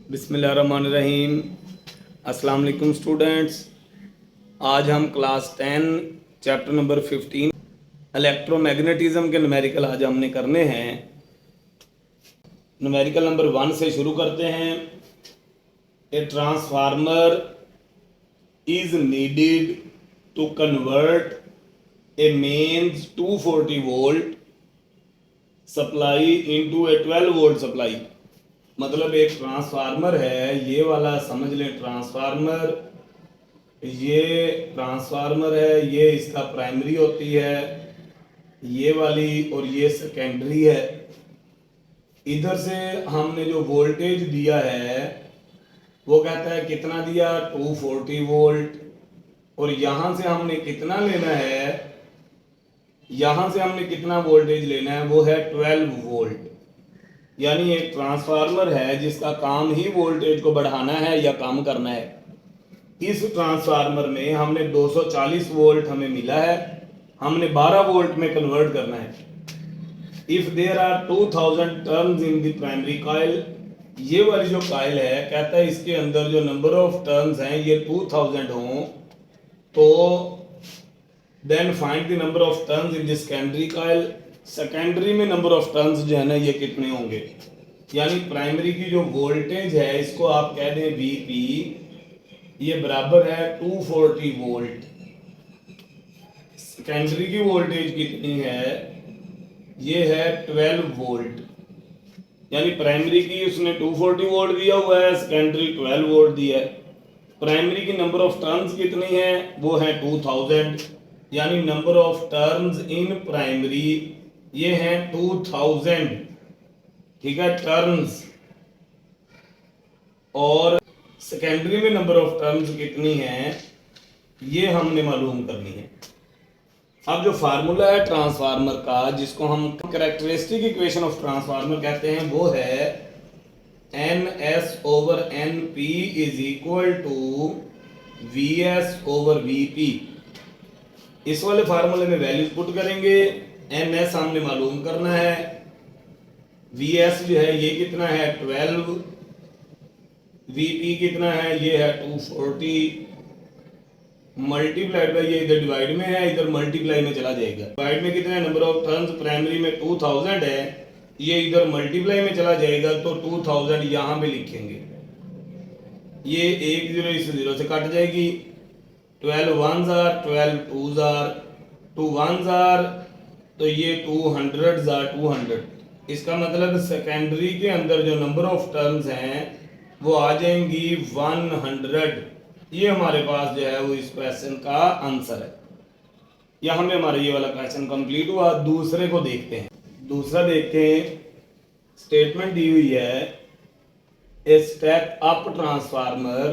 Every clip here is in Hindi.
बिस्मिल्लाहिर्रहमानिर्रहीम। अस्सलाम वालेकुम स्टूडेंट्स। आज हम क्लास 10 चैप्टर नंबर 15 इलेक्ट्रोमैग्नेटिज्म के न्यूमेरिकल आज हमने करने हैं। न्यूमेरिकल नंबर 1 से शुरू करते हैं। A transformer is needed to convert a mains 240 volt supply into a 12 volt supply. मतलब एक ट्रांसफार्मर है, ये वाला समझ लें ट्रांसफार्मर, ये ट्रांसफार्मर है, ये इसका प्राइमरी होती है ये वाली, और ये सेकेंडरी है। इधर से हमने जो वोल्टेज दिया है वो कहता है कितना दिया, 240 वोल्ट। और यहाँ से हमने कितना लेना है, यहाँ से हमने कितना वोल्टेज लेना है, वो है 12 वोल्ट। यानी एक ट्रांसफार्मर है जिसका काम ही वोल्टेज को बढ़ाना है या कम करना है। इस ट्रांसफार्मर में हमने 240 वोल्ट हमें मिला है, हमने 12 वोल्ट में कन्वर्ट करना है। If there are 2000 turns in the primary coil, ये वाली जो कॉइल है कहता है इसके अंदर जो नंबर ऑफ टर्न्स हैं ये 2000 हों, तो then find the number of turns in the secondary coil. Secondary में नंबर ऑफ टर्न्स जो है ना ये कितने होंगे। यानी प्राइमरी की जो वोल्टेज है इसको आप कह दें Vp, ये बराबर है 240 वोल्ट। सेकेंडरी की वोल्टेज कितनी है, ये है 12 वोल्ट। यानी प्राइमरी की उसने 240 वोल्ट दिया हुआ है, सेकेंडरी 12 वोल्ट दिया है। प्राइमरी की नंबर ऑफ टर्न्स कितनी है, वो है 2000। यानी number of turns in primary ये है 2000, ठीक है, टर्न्स। और सेकेंडरी में नंबर ऑफ टर्न्स कितनी है ये हमने मालूम करनी है। अब जो फार्मूला है ट्रांसफार्मर का, जिसको हम कैरेक्टरिस्टिक इक्वेशन ऑफ ट्रांसफार्मर कहते हैं, वो है NS/NP is equal to VS/VP। इस वाले फार्मूले में वैल्यूज पुट करेंगे। NS हमने मालूम करना है, VS जो है ये कितना है 12, VP कितना है ये है 240, मल्टीप्लाइड बाई, ये इधर डिवाइड में है, इधर मल्टीप्लाई में चला जाएगा। डिवाइड में कितना है, नंबर ऑफ टर्न्स प्राइमरी में 2000 है, ये इधर मल्टीप्लाई में चला जाएगा, तो 2000 यहाँ पे लिखेंगे। ये 1 0 इस 0 से कट जाएगी। 12 1s are 12 2s are 2 1s are, तो ये 200s are 200। इसका मतलब सेकेंडरी के अंदर जो नंबर ऑफ टर्न्स हैं वो आ जाएंगी 100। ये हमारे पास जो है वो इस क्वेश्चन का आंसर है। यहाँ में हमारा ये वाला क्वेश्चन कंप्लीट हुआ। दूसरे को देखते हैं। दूसरा देखें, स्टेटमेंट दी हुई है a step up transformer.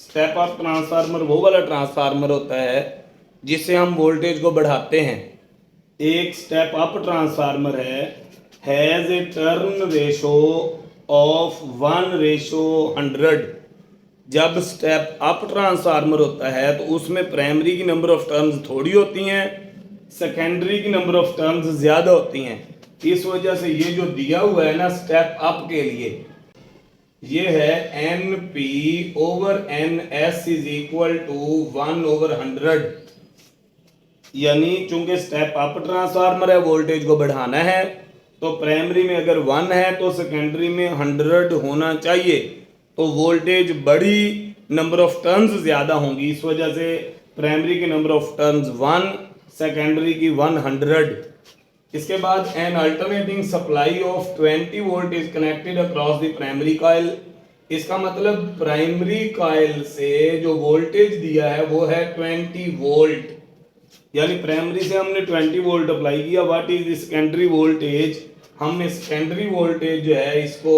Step up transformer वो वाला ट्रांसफार्मर होता है जिससे हम वोल्टेज को बढ़ाते हैं। एक स्टेप अप ट्रांसफार्मर है, has a turn ratio of 1:100। जब स्टेप अप ट्रांसफार्मर होता है तो उसमें प्राइमरी की नंबर ऑफ टर्न्स थोड़ी होती हैं, सेकेंडरी की नंबर ऑफ टर्न्स ज्यादा होती हैं। इस वजह से ये जो दिया हुआ है ना स्टेप अप के लिए, ये है NP/NS इज इक्वल टू 1/100। यानी चूंकि स्टेप अप ट्रांसफार्मर है, वोल्टेज को बढ़ाना है, तो प्राइमरी में अगर 1 है तो सेकेंडरी में 100 होना चाहिए, तो वोल्टेज बड़ी, नंबर ऑफ टर्न्स ज्यादा होंगी। इस वजह से प्राइमरी की नंबर ऑफ टर्न्स 1, सेकेंडरी की 100। इसके बाद N alternating supply of 20 volt is connected across the primary coil. इसका मतलब प्राइमरी कॉइल से जो वोल्टेज दिया है वो है 20 वोल्ट। यानी प्राइमरी से हमने 20 वोल्ट अप्लाई किया। What is the secondary voltage, हमने सेकेंडरी वोल्टेज जो है इसको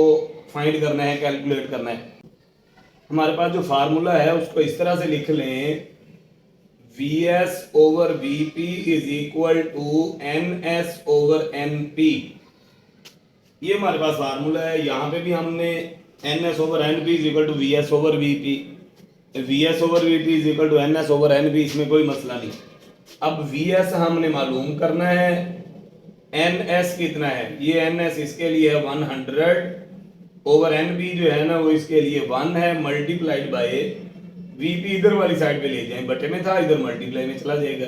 फाइंड करना है, कैलकुलेट करना है। हमारे पास जो फार्मूला है उसको इस तरह से लिख लें, VS/VP is equal to NS/NP। ये हमारे पास फार्मूला है। यहाँ पे भी हमने NS/NP is equal to VS/VP, VS/VP is equal to NS/NP, इसमें कोई मसला नहीं। अब VS हमने मालूम करना है, NS कितना है, ये NS इसके लिए है 100, ओवर एन पी जो है ना वो इसके लिए 1 है, मल्टीप्लाइड बाय वीपी इधर वाली साइड पे ले जाएं, बटे में था इधर मल्टीप्लाई में चला जाएगा।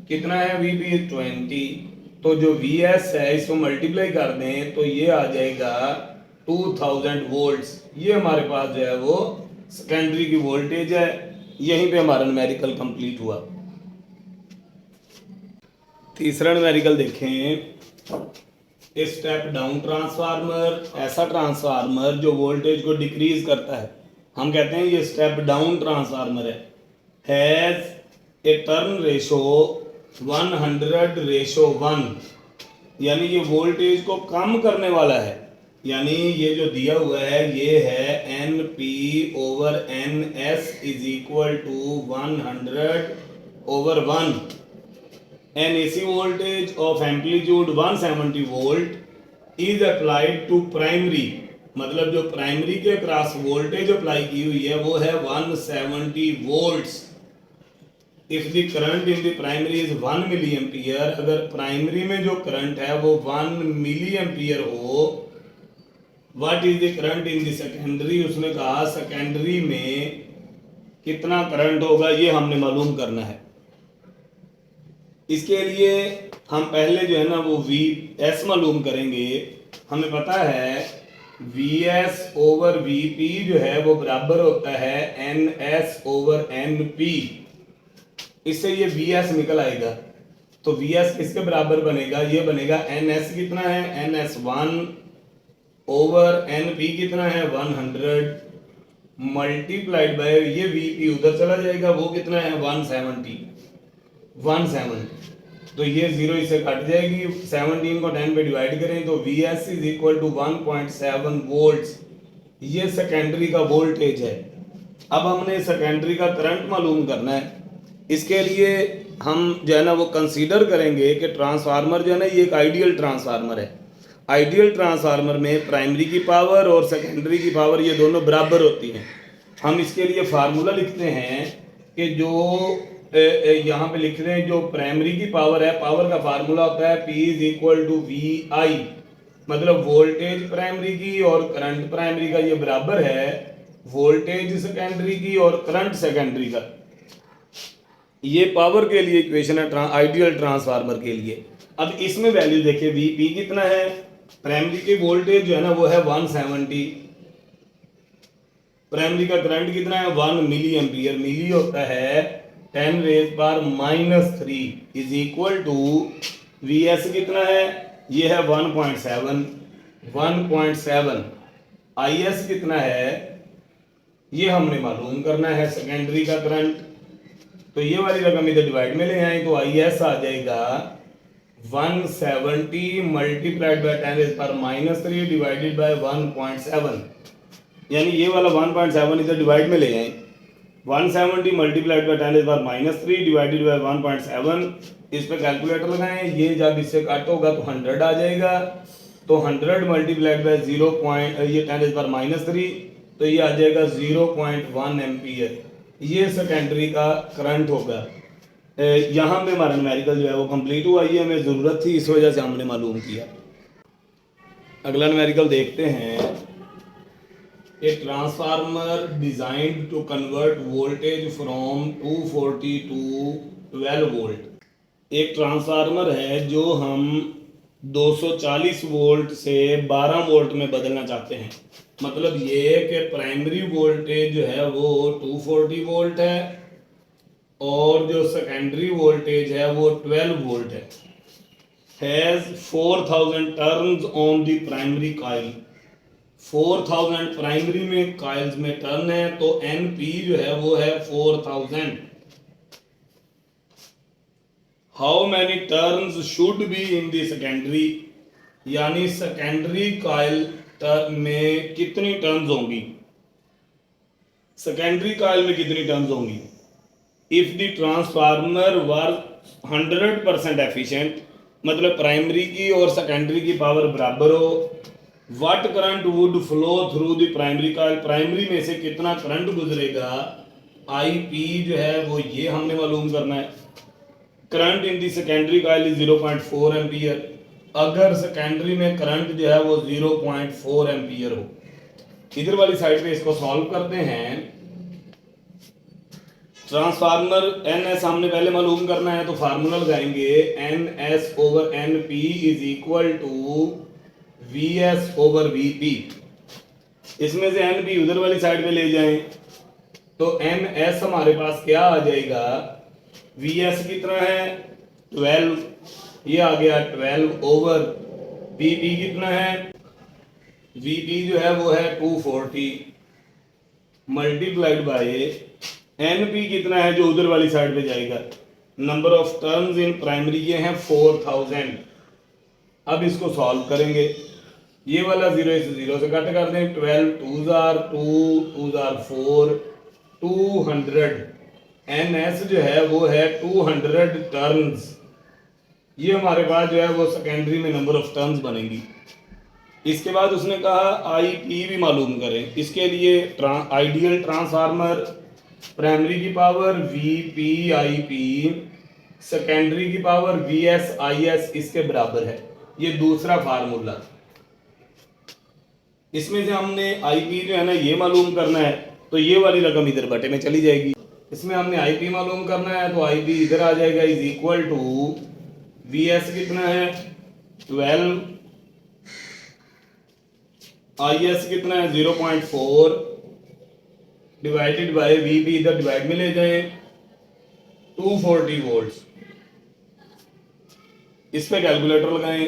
कितना है वीपी 20, तो जो वी एस है इसको मल्टीप्लाई कर दें तो ये आ जाएगा 2000 वोल्ट्स। ये हमारे पास जो है वो सेकेंडरी की वोल्टेज है। यहीं पे हमारा न्यूमेरिकल कंप्लीट हुआ। तीसरा न्यूमेरिकल देखें, स्टेप डाउन ट्रांसफार्मर, ऐसा ट्रांसफार्मर जो वोल्टेज को डिक्रीज करता है, हम कहते हैं ये स्टेप डाउन ट्रांसफार्मर है। हैज ए टर्न रेशो 100:1, यानी ये वोल्टेज को कम करने वाला है। यानी ये जो दिया हुआ है ये है N P over N S is equal to 100/1। An AC voltage of amplitude 170 volt is applied to primary, मतलब जो प्राइमरी के क्रॉस वोल्टेज अप्लाई की हुई है वो है 170 volts. If the current in the primary is 1 milli ampere, अगर प्राइमरी में जो करंट है वो 1 मिली एम्पियर हो, what is the current in the secondary, उसने कहा सेकेंडरी में कितना करंट होगा ये हमने मालूम करना है। इसके लिए हम पहले जो है ना वो वी एस मालूम करेंगे। हमें पता है V S over V P जो है वो बराबर होता है N S over N P. इससे ये वी एस निकल आएगा, तो वी एस किसके बराबर बनेगा, ये बनेगा एन एस कितना है, N S 1 over N P कितना है 100 मल्टीप्लाइड बाय ये वी पी उधर चला जाएगा, वो कितना है 170। तो ये 0 इससे कट जाएगी, 17 को 10 पे डिवाइड करें तो V S is equal to 1.7 volts. ये सेकेंडरी का वोल्टेज है। अब हमने सेकेंडरी का करंट मालूम करना है। इसके लिए हम जो है ना वो कंसीडर करेंगे कि ट्रांसफार्मर जो है ना ये एक आइडियल ट्रांसफार्मर है। आइडियल ट्रांसफार्मर में प्राइमरी की पावर और सेकेंडरी की पावर ये दोनों बराबर होती हैं। हम इसके लिए फार्मूला लिखते हैं कि जो यहाँ पे लिख रहे हैं जो प्राइमरी की पावर है, पावर का फार्मूला होता है P is equal to V I, मतलब वोल्टेज प्राइमरी की और करंट प्राइमरी का ये बराबर है वोल्टेज सेकेंडरी की और करंट सेकेंडरी का। ये पावर के लिए इक्वेशन है आइडियल ट्रांसफार्मर के लिए। अब इसमें वैल्यू देखिए वी पी कितना है, प्राइमरी की वोल्टेज जो है ना वो है 170, प्राइमरी का करंट कितना है 1 मिली एम्पियर, मिली होता है 10⁻³ is equal to V S कितना है, ये है 1.7 आई एस कितना है ये हमने मालूम करना है सेकेंडरी का करंट। तो ये वाली रकम इधर डिवाइड में ले आए तो आई एस आ जाएगा 170 मल्टीप्लाइड बाय 10⁻³ डिवाइडेड बाय 1.7, यानी ये वाला 1.7 इधर डिवाइड में ले आए। 170 मल्टीप्लाइड बाय 10⁻³ डिवाइडेड बाय 1.7, इस पे कैलकुलेटर लगाएं, ये जब इससे कट होगा तो 100 आ जाएगा। तो 100 मल्टीप्लाइड बाय 0. ये 10⁻³ तो ये आ जाएगा 0.1 एम्पियर। ये सेकेंडरी का करंट होगा। यहाँ पे हमारा न्यूमेरिकल जो है वो कंप्लीट हुआ। ये हमें ज़रूरत थी इस वजह से हमने मालूम किया। अगला न्यूमेरिकल देखते हैं। A transformer designed to convert voltage from 240 to 12 volt. एक ट्रांसफार्मर है जो हम 240 वोल्ट से 12 वोल्ट में बदलना चाहते हैं। मतलब ये कि प्राइमरी वोल्टेज जो है वो 240 वोल्ट है और जो सेकेंडरी वोल्टेज है वो 12 वोल्ट है। Has 4000 turns on the primary coil, 4000 primary में कॉइल्स में टर्न है, तो एन पी जो है वो है 4000। How many turns should be in the secondary, यानी सेकेंडरी कॉइल में कितनी टर्न्स होंगी, सेकेंडरी कॉइल में कितनी टर्न्स होंगी। If the transformer were 100% efficient, मतलब प्राइमरी की और सेकेंडरी की पावर बराबर हो, what current would flow through the primary coil, primary में से कितना करंट गुजरेगा। आई पी जो है वो ये हमने मालूम करना है। Current in the secondary coil is 0.4 ampere, अगर सेकेंडरी में करंट जो है वो 0.4 एम्पियर हो इधर वाली साइड पे इसको सॉल्व करते हैं। ट्रांसफार्मर एन एस हमने पहले मालूम करना है, तो फार्मूला लगाएंगे N S over N P is equal to V S over V P. इसमें से एन पी उधर वाली साइड पे ले जाएं तो एन एस हमारे पास क्या आ जाएगा, वी एस कितना है 12, ये आ गया 12 ओवर पी पी कितना है, वी पी जो है वो है 240 मल्टीप्लाइड बाय एन पी कितना है जो उधर वाली साइड पे जाएगा, number of terms in primary ये है 4000। अब इसको सॉल्व करेंगे, ये वाला 0 से 0 से कट कर दें, 12 2 जार 2 2 जार 4 200 एन एस जो है वो है 200 टर्न्स। ये हमारे पास जो है वो सेकेंडरी में नंबर ऑफ टर्न्स बनेंगी। इसके बाद उसने कहा आई पी भी मालूम करें। इसके लिए आइडियल ट्रांसफार्मर प्राइमरी की power V P I P, secondary की power V S I S इसके बराबर है। ये दूसरा फार्मूला। इसमें से हमने आई पी जो है ना ये मालूम करना है, तो ये वाली रकम इधर बटे में चली जाएगी। इसमें हमने आई पी मालूम करना है तो आई पी इधर आ जाएगा is equal to V S कितना है 12, आई एस कितना है 0.4 डिवाइडेड बाय वी पी इधर डिवाइड में ले जाएं 240 वोल्ट्स। इस पे कैलकुलेटर लगाएं,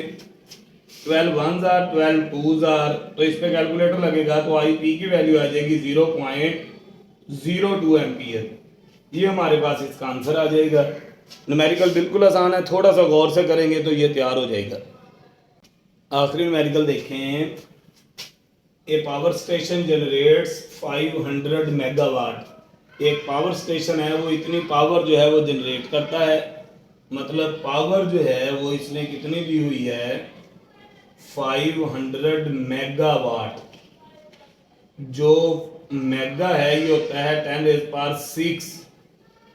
12 1 जार 12 2 जार, तो इस पे कैलकुलेटर लगेगा तो आई पी की वैल्यू आ जाएगी 0.02 एम्पियर। ये हमारे पास इसका आंसर आ जाएगा। न्यूमेरिकल बिल्कुल आसान है, थोड़ा सा गौर से करेंगे तो ये तैयार हो जाएगा। आखिरी न्यूमेरिकल देखें, ए पावर स्टेशन जनरेट्स 500 मेगावाट। एक पावर स्टेशन है वो इतनी पावर जो है वो जनरेट करता है, मतलब पावर जो है वो इसने कितनी दी हुई है 500 मेगावाट। जो मेगा है ये होता है 10⁶,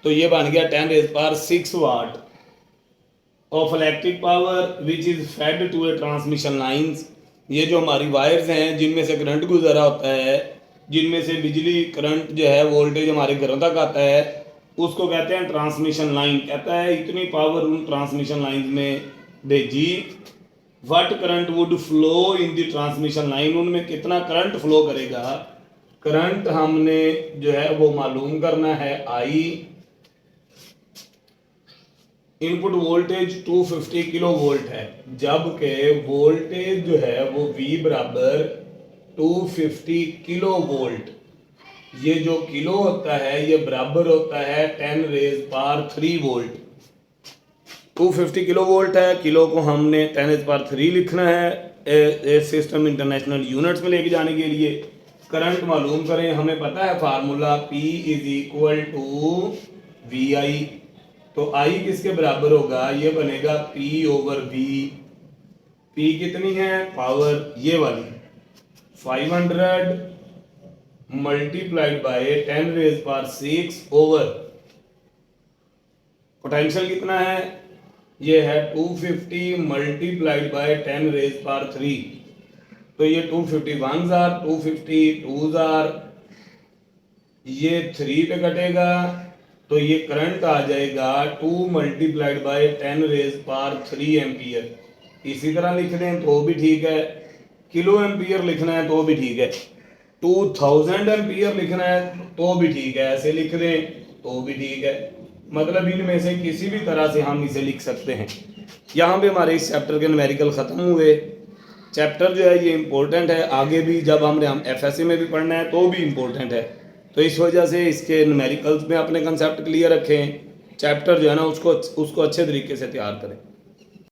तो ये बन गया 10⁶ watt of electric power which is fed to a transmission lines. ये जो हमारी वायर्स हैं जिनमें से करंट गुजरा होता है, जिनमें से बिजली करंट जो है वोल्टेज हमारे घरों तक आता है, उसको कहते हैं ट्रांसमिशन लाइन। कहता है इतनी पावर उन ट्रांसमिशन लाइन में भेजी, what current would flow in the transmission line, उनमें कितना करंट फ्लो करेगा। करंट हमने जो है वो मालूम करना है आई, इनपुट वोल्टेज 250 किलो वोल्ट है, जबकि वोल्टेज जो है वो V बराबर 250 किलो वोल्ट। ये जो किलो होता है ये बराबर होता है 10⁻³ वोल्ट। 250 किलो वोल्ट है, किलो को हमने 10⁻³ लिखना है सिस्टम इंटरनेशनल यूनिट्स में लेके जाने के लिए। करंट मालूम करें, हमें पता है formula P is equal to V I, तो I किसके बराबर होगा, ये बनेगा P ओवर V। P कितनी है पावर ये वाली 500 मल्टीप्लाइड बाय 10⁻⁶ ओवर पोटेंशियल कितना है, ये है 250 मल्टीप्लाइड बाय 10⁻³। तो ये 250 1 जार 250 2 जार, ये 3 पे कटेगा तो ये करंट आ जाएगा 2 मल्टीप्लाइड बाय 10⁻³ एम्पियर। इसी तरह लिख दें तो भी ठीक है, किलो एम्पियर लिखना है तो भी ठीक है, 2000 एम्पियर लिखना है तो भी ठीक है, ऐसे लिख दें तो भी ठीक है। मतलब इनमें से किसी भी तरह से हम इसे लिख सकते हैं। यहाँ पे हमारे इस चैप्टर के न्यूमेरिकल ख़त्म हुए। चैप्टर जो है ये इम्पोर्टेंट है, आगे भी जब हम FSC में भी पढ़ना है तो भी इम्पोर्टेंट है, तो इस वजह से इसके न्यूमेरिकल्स में अपने कंसेप्ट क्लियर रखें। चैप्टर जो है ना उसको अच्छे तरीके से तैयार करें।